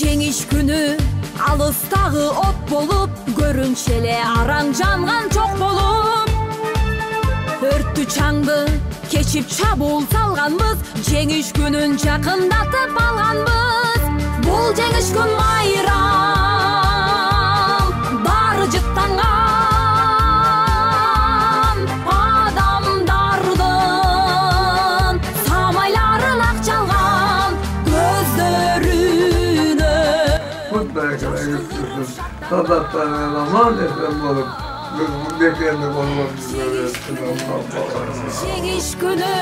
Жеңиш күнү алыстагы от болуп, көрүнчү эле араң жанган жок болуп. Өрттү чаңды кечип чабуул салганбыз, жеңиш күнүн жакындатып алганбыз. Бул жеңиш күн майрам, баары жыттанган адамдардын самайларын ак чалган көздөрүнө. Мындай күтүп, тататтан аман эсен болуп, бекенди болуп Жеңиш күнү